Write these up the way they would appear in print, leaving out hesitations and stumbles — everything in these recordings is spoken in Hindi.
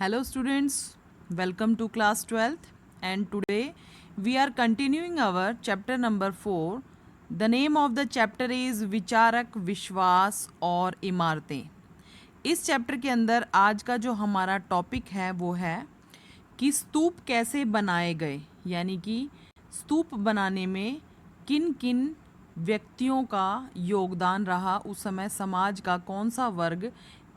Hello students, welcome to class 12th and today we are continuing our chapter number 4. The name of the chapter is विचारक विश्वास और इमारतें. इस चैप्टर के अंदर आज का जो हमारा टॉपिक है वो है कि स्तूप कैसे बनाए गए, यानी कि स्तूप बनाने में किन किन व्यक्तियों का योगदान रहा, उस समय समाज का कौन सा वर्ग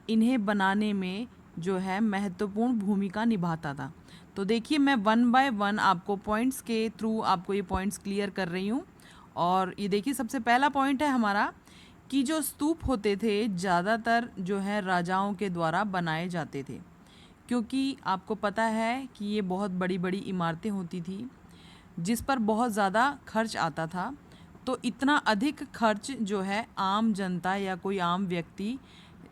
इन्हें बनाने में जो है महत्वपूर्ण भूमिका निभाता था. तो देखिए मैं वन बाय वन आपको पॉइंट्स के थ्रू आपको ये पॉइंट्स क्लियर कर रही हूँ. और ये देखिए सबसे पहला पॉइंट है हमारा कि जो स्तूप होते थे ज़्यादातर जो है राजाओं के द्वारा बनाए जाते थे, क्योंकि आपको पता है कि ये बहुत बड़ी बड़ी इमारतें होती थी जिस पर बहुत ज़्यादा खर्च आता था. तो इतना अधिक खर्च जो है आम जनता या कोई आम व्यक्ति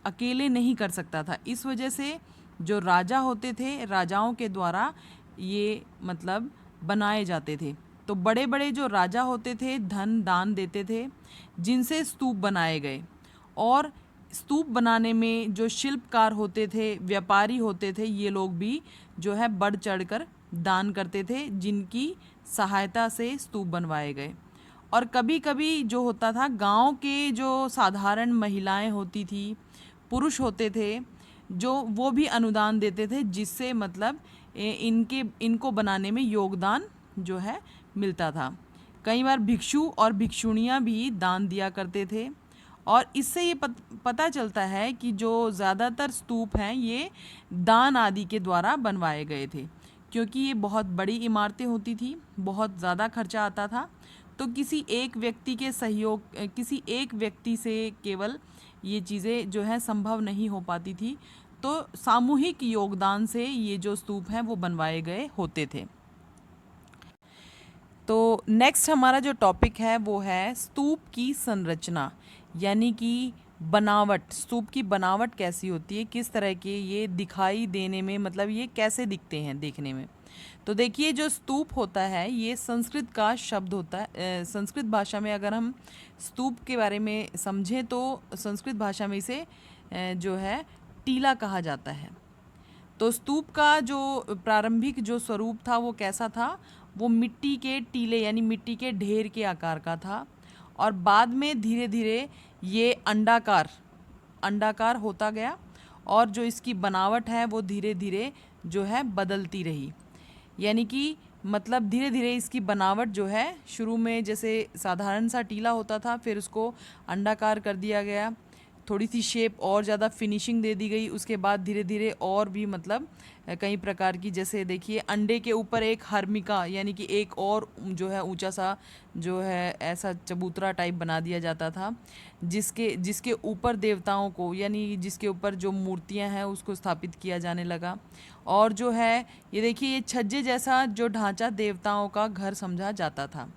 अकेले नहीं कर सकता था. इस वजह से जो राजा होते थे, राजाओं के द्वारा ये मतलब बनाए जाते थे. तो बड़े बड़े जो राजा होते थे धन दान देते थे, जिनसे स्तूप बनाए गए. और स्तूप बनाने में जो शिल्पकार होते थे, व्यापारी होते थे, ये लोग भी जो है बढ़ चढ़ कर दान करते थे, जिनकी सहायता से स्तूप बनवाए गए. और कभी कभी जो होता था, गांव के जो साधारण महिलाएं होती थी, पुरुष होते थे, जो वो भी अनुदान देते थे, जिससे मतलब इनको बनाने में योगदान जो है मिलता था. कई बार भिक्षु और भिक्षुणियाँ भी दान दिया करते थे. और इससे ये पता चलता है कि जो ज़्यादातर स्तूप हैं ये दान आदि के द्वारा बनवाए गए थे, क्योंकि ये बहुत बड़ी इमारतें होती थी, बहुत ज़्यादा खर्चा आता था. तो किसी एक व्यक्ति के सहयोग, किसी एक व्यक्ति से केवल ये चीज़ें जो है संभव नहीं हो पाती थी. तो सामूहिक योगदान से ये जो स्तूप हैं वो बनवाए गए होते थे. तो नेक्स्ट हमारा जो टॉपिक है वो है स्तूप की संरचना, यानी कि बनावट. स्तूप की बनावट कैसी होती है, किस तरह के ये दिखाई देने में, मतलब ये कैसे दिखते हैं देखने में. तो देखिए जो स्तूप होता है ये संस्कृत का शब्द होता है. संस्कृत भाषा में अगर हम स्तूप के बारे में समझें तो संस्कृत भाषा में इसे जो है टीला कहा जाता है. तो स्तूप का जो प्रारंभिक जो स्वरूप था वो कैसा था, वो मिट्टी के टीले यानी मिट्टी के ढेर के आकार का था. और बाद में धीरे धीरे ये अंडाकार होता गया, और जो इसकी बनावट है वो धीरे धीरे जो है बदलती रही. यानी कि मतलब धीरे धीरे इसकी बनावट जो है शुरू में जैसे साधारण सा टीला होता था, फिर उसको अंडाकार कर दिया गया, थोड़ी सी शेप और ज़्यादा फिनिशिंग दे दी गई. उसके बाद धीरे धीरे और भी मतलब कई प्रकार की, जैसे देखिए अंडे के ऊपर एक हर्मिका यानी कि एक और जो है ऊंचा सा जो है ऐसा चबूतरा टाइप बना दिया जाता था, जिसके ऊपर देवताओं को, यानी जिसके ऊपर जो मूर्तियां हैं उसको स्थापित किया जाने लगा. और जो है ये देखिए ये छज्जे जैसा जो ढांचा देवताओं का घर समझा जाता था.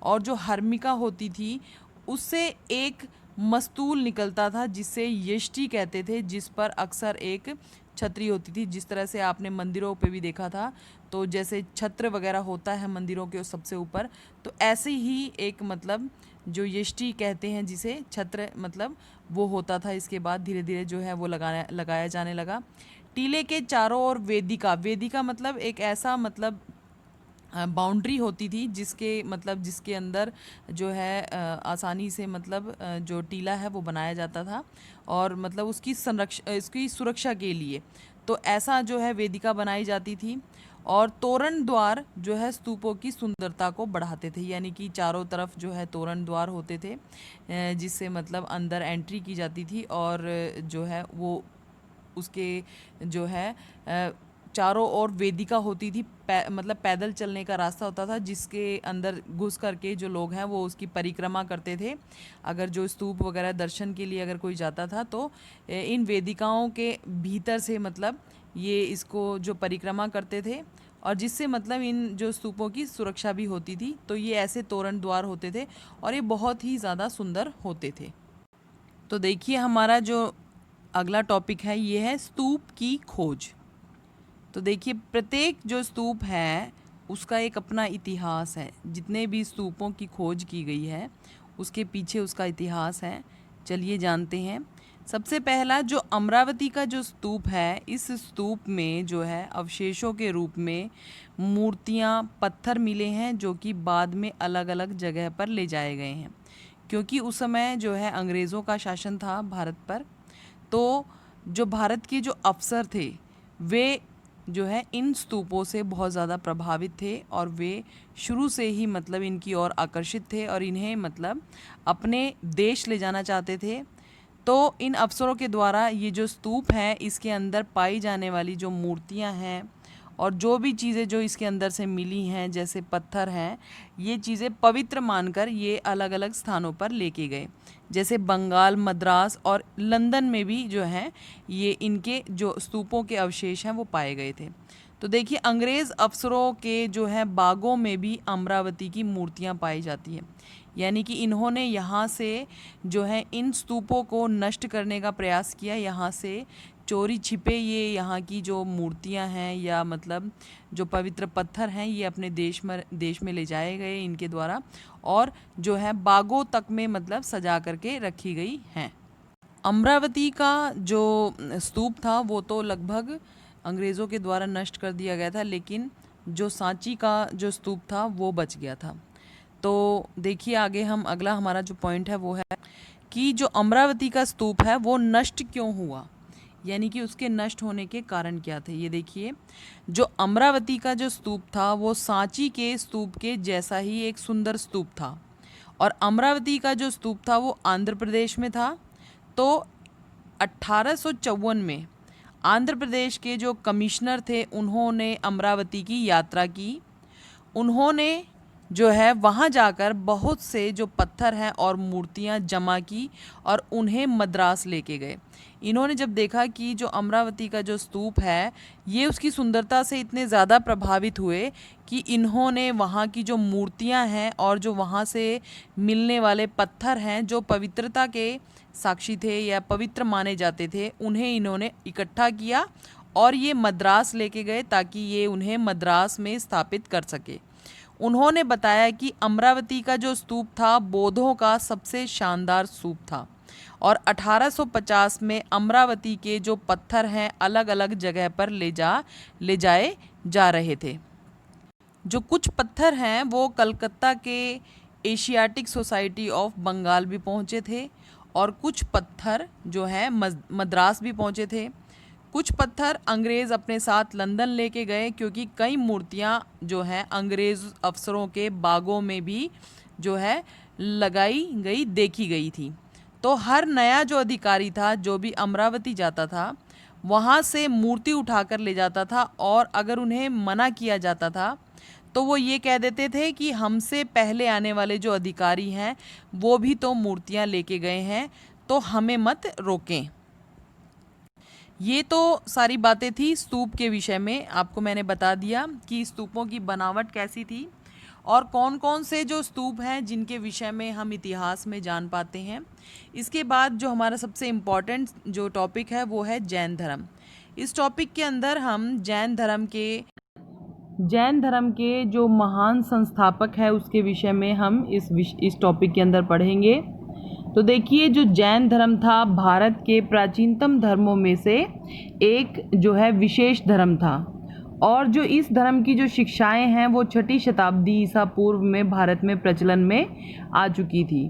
और जो हर्मिका होती थी उससे एक मस्तूल निकलता था जिससे यष्टि कहते थे, जिस पर अक्सर एक छतरी होती थी. जिस तरह से आपने मंदिरों पे भी देखा था, तो जैसे छत्र वगैरह होता है मंदिरों के सबसे ऊपर, तो ऐसे ही एक मतलब जो यष्टि कहते हैं जिसे छत्र मतलब वो होता था. इसके बाद धीरे धीरे जो है वो लगाया जाने लगा. टीले के चारों ओर वेदिका मतलब एक ऐसा मतलब बाउंड्री होती थी जिसके अंदर जो है आसानी से मतलब जो टीला है वो बनाया जाता था, और मतलब उसकी सुरक्षा के लिए तो ऐसा जो है वेदिका बनाई जाती थी. और तोरण द्वार जो है स्तूपों की सुंदरता को बढ़ाते थे, यानी कि चारों तरफ जो है तोरण द्वार होते थे, जिससे मतलब अंदर एंट्री की जाती थी. और जो है वो उसके जो है चारों ओर वेदिका होती थी, मतलब पैदल चलने का रास्ता होता था, जिसके अंदर घुस करके जो लोग हैं वो उसकी परिक्रमा करते थे. अगर जो स्तूप वगैरह दर्शन के लिए अगर कोई जाता था तो इन वेदिकाओं के भीतर से मतलब ये इसको जो परिक्रमा करते थे, और जिससे मतलब इन जो स्तूपों की सुरक्षा भी होती थी. तो ये ऐसे तोरण द्वार होते थे और ये बहुत ही ज़्यादा सुंदर होते थे. तो देखिए हमारा जो अगला टॉपिक है ये है स्तूप की खोज. तो देखिए प्रत्येक जो स्तूप है उसका एक अपना इतिहास है. जितने भी स्तूपों की खोज की गई है उसके पीछे उसका इतिहास है. चलिए जानते हैं. सबसे पहला जो अमरावती का जो स्तूप है, इस स्तूप में जो है अवशेषों के रूप में मूर्तियाँ, पत्थर मिले हैं जो कि बाद में अलग अलग जगह पर ले जाए गए हैं, क्योंकि उस समय जो है अंग्रेज़ों का शासन था भारत पर। तो जो भारत के जो अफसर थे वे जो है इन स्तूपों से बहुत ज़्यादा प्रभावित थे और वे शुरू से ही मतलब इनकी ओर आकर्षित थे और इन्हें मतलब अपने देश ले जाना चाहते थे। तो इन अफसरों के द्वारा ये जो स्तूप है, इसके अंदर पाई जाने वाली जो मूर्तियां हैं और जो भी चीज़ें जो इसके अंदर से मिली हैं जैसे पत्थर हैं, ये चीज़ें पवित्र मानकर ये अलग अलग स्थानों पर लेके गए, जैसे बंगाल, मद्रास और लंदन में भी जो है ये इनके जो स्तूपों के अवशेष हैं वो पाए गए थे। तो देखिए अंग्रेज़ अफसरों के जो है बागों में भी अमरावती की मूर्तियाँ पाई जाती हैं, यानी कि इन्होंने यहाँ से जो है इन स्तूपों को नष्ट करने का प्रयास किया। यहाँ से चोरी छिपे ये यहाँ की जो मूर्तियाँ हैं या मतलब जो पवित्र पत्थर हैं ये अपने देश में ले जाए गए इनके द्वारा और जो है बागों तक में मतलब सजा करके रखी गई हैं। अमरावती का जो स्तूप था वो तो लगभग अंग्रेज़ों के द्वारा नष्ट कर दिया गया था, लेकिन जो सांची का जो स्तूप था वो बच गया था। तो देखिए आगे हम अगला हमारा जो पॉइंट है वो है कि जो अमरावती का स्तूप है वो नष्ट क्यों हुआ, यानी कि उसके नष्ट होने के कारण क्या थे। ये देखिए जो अमरावती का जो स्तूप था वो सांची के स्तूप के जैसा ही एक सुंदर स्तूप था और अमरावती का जो स्तूप था वो आंध्र प्रदेश में था। तो 1854 में आंध्र प्रदेश के जो कमिश्नर थे उन्होंने अमरावती की यात्रा की। उन्होंने जो है वहाँ जाकर बहुत से जो पत्थर हैं और मूर्तियाँ जमा की और उन्हें मद्रास लेके गए। इन्होंने जब देखा कि जो अमरावती का जो स्तूप है ये उसकी सुंदरता से इतने ज़्यादा प्रभावित हुए कि इन्होंने वहाँ की जो मूर्तियाँ हैं और जो वहाँ से मिलने वाले पत्थर हैं जो पवित्रता के साक्षी थे या पवित्र माने जाते थे, उन्हें इन्होंने इकट्ठा किया और ये मद्रास लेके गए ताकि ये उन्हें मद्रास में स्थापित कर सके। उन्होंने बताया कि अमरावती का जो स्तूप था बौद्धों का सबसे शानदार स्तूप था और 1850 में अमरावती के जो पत्थर हैं अलग अलग जगह पर ले जाए जा रहे थे। जो कुछ पत्थर हैं वो कलकत्ता के एशियाटिक सोसाइटी ऑफ बंगाल भी पहुँचे थे और कुछ पत्थर जो है मद्रास भी पहुँचे थे। कुछ पत्थर अंग्रेज़ अपने साथ लंदन लेके गए क्योंकि कई मूर्तियाँ जो हैं अंग्रेज़ अफसरों के बागों में भी जो है लगाई गई देखी गई थी। तो हर नया जो अधिकारी था जो भी अमरावती जाता था वहाँ से मूर्ति उठाकर ले जाता था और अगर उन्हें मना किया जाता था तो वो ये कह देते थे कि हमसे पहले आने वाले जो अधिकारी हैं वो भी तो मूर्तियाँ लेके गए हैं, तो हमें मत रोकें। ये तो सारी बातें थी स्तूप के विषय में। आपको मैंने बता दिया कि स्तूपों की बनावट कैसी थी और कौन कौन से जो स्तूप हैं जिनके विषय में हम इतिहास में जान पाते हैं। इसके बाद जो हमारा सबसे इम्पॉर्टेंट जो टॉपिक है वो है जैन धर्म। इस टॉपिक के अंदर हम जैन धर्म के जो महान संस्थापक है उसके विषय में हम इस टॉपिक के अंदर पढ़ेंगे। तो देखिए जो जैन धर्म था भारत के प्राचीनतम धर्मों में से एक जो है विशेष धर्म था और जो इस धर्म की जो शिक्षाएं हैं वो 6ठी शताब्दी ईसा पूर्व में भारत में प्रचलन में आ चुकी थी।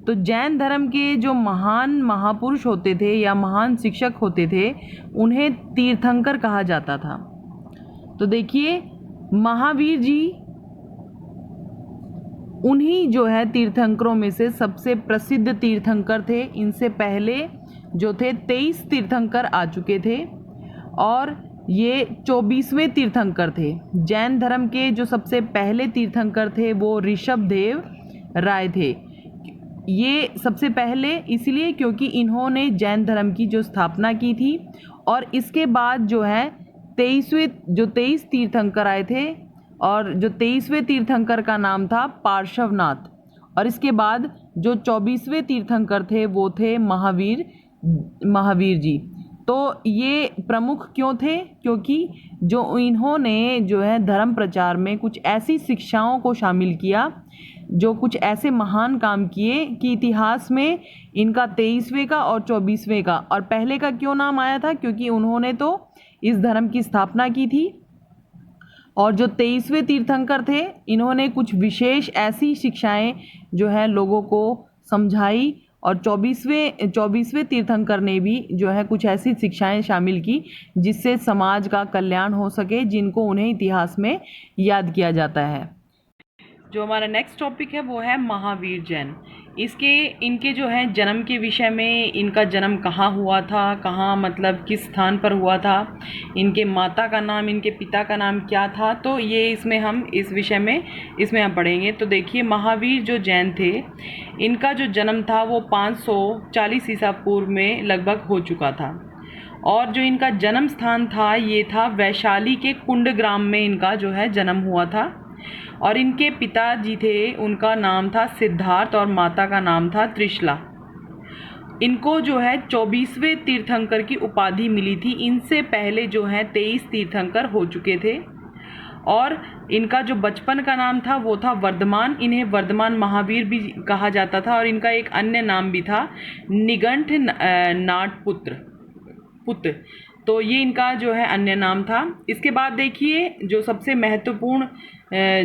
तो जैन धर्म के जो महान महापुरुष होते थे या महान शिक्षक होते थे उन्हें तीर्थंकर कहा जाता था। तो देखिए महावीर जी उन्हीं जो है तीर्थंकरों में से सबसे प्रसिद्ध तीर्थंकर थे। इनसे पहले जो थे 23 तीर्थंकर आ चुके थे और ये 24वें तीर्थंकर थे। जैन धर्म के जो सबसे पहले तीर्थंकर थे वो ऋषभदेव राय थे। ये सबसे पहले इसलिए क्योंकि इन्होंने जैन धर्म की जो स्थापना की थी और इसके बाद जो है 23 तीर्थंकर आए थे और जो 23वें तीर्थंकर का नाम था पार्श्वनाथ और इसके बाद जो 24वें तीर्थंकर थे वो थे महावीर जी। तो ये प्रमुख क्यों थे? क्योंकि जो इन्होंने जो है धर्म प्रचार में कुछ ऐसी शिक्षाओं को शामिल किया जो कुछ ऐसे महान काम किए कि इतिहास में इनका 23वें का और 24वें का, और पहले का क्यों नाम आया था, क्योंकि उन्होंने तो इस धर्म की स्थापना की थी। और जो 23वें तीर्थंकर थे, इन्होंने कुछ विशेष ऐसी शिक्षाएं जो है लोगों को समझाई, और 24वें तीर्थंकर ने भी जो है कुछ ऐसी शिक्षाएं शामिल की जिससे समाज का कल्याण हो सके, जिनको उन्हें इतिहास में याद किया जाता है। जो हमारा नेक्स्ट टॉपिक है वो है महावीर जैन। इनके जो है जन्म के विषय में, इनका जन्म कहाँ हुआ था, कहाँ मतलब किस स्थान पर हुआ था, इनके माता का नाम, इनके पिता का नाम क्या था, तो ये इसमें हम इस विषय में इसमें हम पढ़ेंगे। तो देखिए, महावीर जो जैन थे, इनका जो जन्म था वो 540 ईसा पूर्व में लगभग हो चुका था। और जो इनका जन्म स्थान था ये था वैशाली के कुंडग्राम में इनका जो है जन्म हुआ था। और इनके पिताजी थे, उनका नाम था सिद्धार्थ और माता का नाम था त्रिशला। इनको जो है 24वें तीर्थंकर की उपाधि मिली थी। इनसे पहले जो है 23 तीर्थंकर हो चुके थे। और इनका जो बचपन का नाम था वो था वर्धमान। इन्हें वर्धमान महावीर भी कहा जाता था। और इनका एक अन्य नाम भी था निगंठ पुत्र। तो ये इनका जो है अन्य नाम था। इसके बाद देखिए, जो सबसे महत्वपूर्ण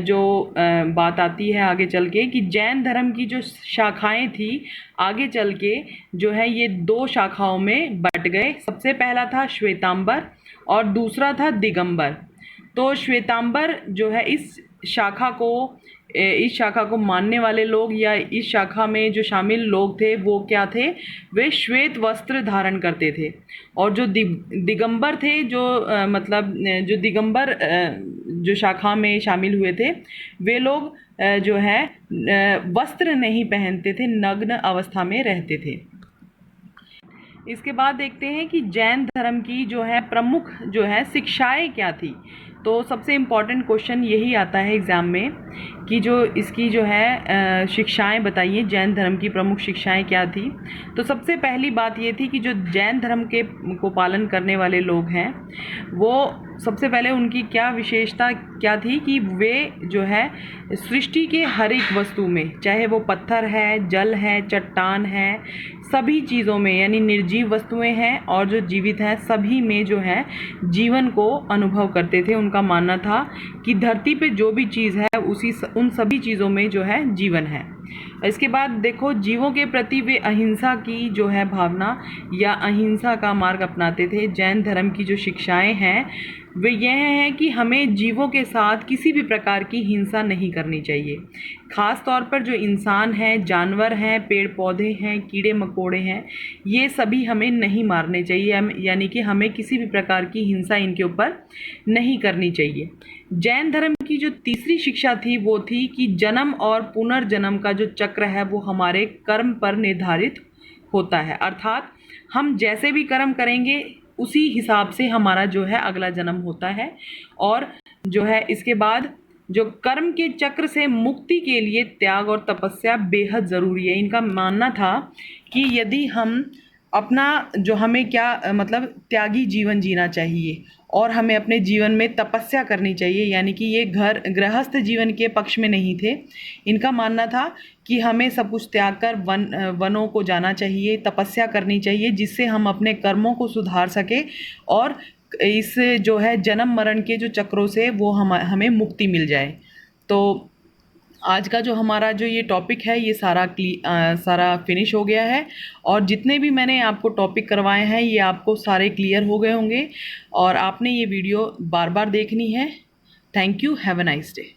जो बात आती है आगे चल के, कि जैन धर्म की जो शाखाएं थी आगे चल के जो है ये 2 शाखाओं में बट गए। सबसे पहला था श्वेतांबर और दूसरा था दिगंबर। तो श्वेतांबर जो है इस शाखा को मानने वाले लोग, या इस शाखा में जो शामिल लोग थे वो क्या थे, वे श्वेत वस्त्र धारण करते थे। और जो दिगंबर थे, जो दिगंबर जो शाखा में शामिल हुए थे, वे लोग जो है वस्त्र नहीं पहनते थे, नग्न अवस्था में रहते थे। इसके बाद देखते हैं कि जैन धर्म की जो है प्रमुख जो है शिक्षाएं क्या थी। तो सबसे इम्पॉर्टेंट क्वेश्चन यही आता है एग्ज़ाम में कि जो इसकी जो है शिक्षाएं बताइए, जैन धर्म की प्रमुख शिक्षाएं क्या थी। तो सबसे पहली बात ये थी कि जो जैन धर्म को पालन करने वाले लोग हैं, वो सबसे पहले उनकी क्या विशेषता क्या थी कि वे जो है सृष्टि के हर एक वस्तु में, चाहे वो पत्थर है, जल है, चट्टान है, सभी चीज़ों में, यानी निर्जीव वस्तुएं हैं और जो जीवित हैं, सभी में जो है जीवन को अनुभव करते थे। उनका मानना था कि धरती पे जो भी चीज़ है उन सभी चीज़ों में जो है जीवन है। इसके बाद देखो, जीवों के प्रति वे अहिंसा की जो है भावना या अहिंसा का मार्ग अपनाते थे। जैन धर्म की जो शिक्षाएं हैं वे यह हैं कि हमें जीवों के साथ किसी भी प्रकार की हिंसा नहीं करनी चाहिए। ख़ास तौर पर जो इंसान हैं, जानवर हैं, पेड़ पौधे हैं, कीड़े मकोड़े हैं, ये सभी हमें नहीं मारने चाहिए, यानी कि हमें किसी भी प्रकार की हिंसा इनके ऊपर नहीं करनी चाहिए। जैन धर्म की जो तीसरी शिक्षा थी वो थी कि जन्म और पुनर्जन्म का जो चक्र है वो हमारे कर्म पर निर्धारित होता है। अर्थात हम जैसे भी कर्म करेंगे उसी हिसाब से हमारा जो है अगला जन्म होता है। और जो है इसके बाद जो कर्म के चक्र से मुक्ति के लिए त्याग और तपस्या बेहद ज़रूरी है। इनका मानना था कि यदि हम अपना जो हमें क्या मतलब त्यागी जीवन जीना चाहिए और हमें अपने जीवन में तपस्या करनी चाहिए, यानी कि ये गृहस्थ जीवन के पक्ष में नहीं थे। इनका मानना था कि हमें सब कुछ त्याग कर वनों को जाना चाहिए, तपस्या करनी चाहिए, जिससे हम अपने कर्मों को सुधार सके और इस जो है जन्म मरण के जो चक्रों से वो हमें मुक्ति मिल जाए। तो आज का जो हमारा जो ये टॉपिक है ये सारा फिनिश हो गया है। और जितने भी मैंने आपको टॉपिक करवाए हैं ये आपको सारे क्लियर हो गए होंगे और आपने ये वीडियो बार बार देखनी है। Thank you. Have a nice day.